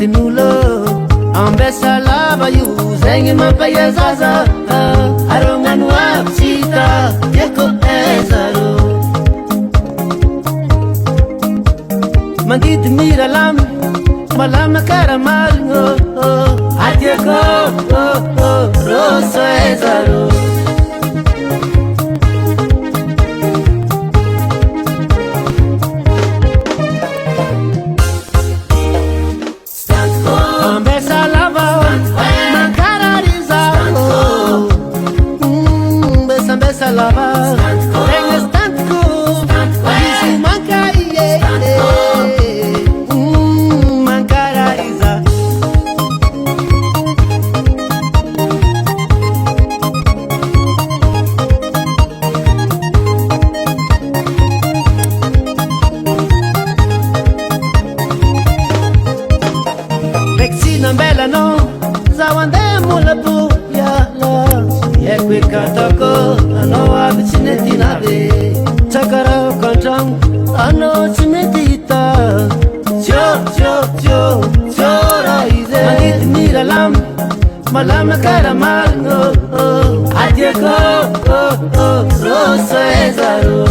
Nulo ambessa lava io zegny mampayazaza arognano abitsita tiako ezaro mandidy mira lamy malama karamarigno atiako roso ezaro lava tenho tanto isso mancaria mancarariza Vexina bella no zawandemo la buia Ekwe katako ano abitsine nave Chakara kanchang ano chimedita Chora ize Manit mira lam Malama karamarno Adieko Rosa ezaro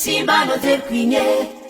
Simba no terquinhe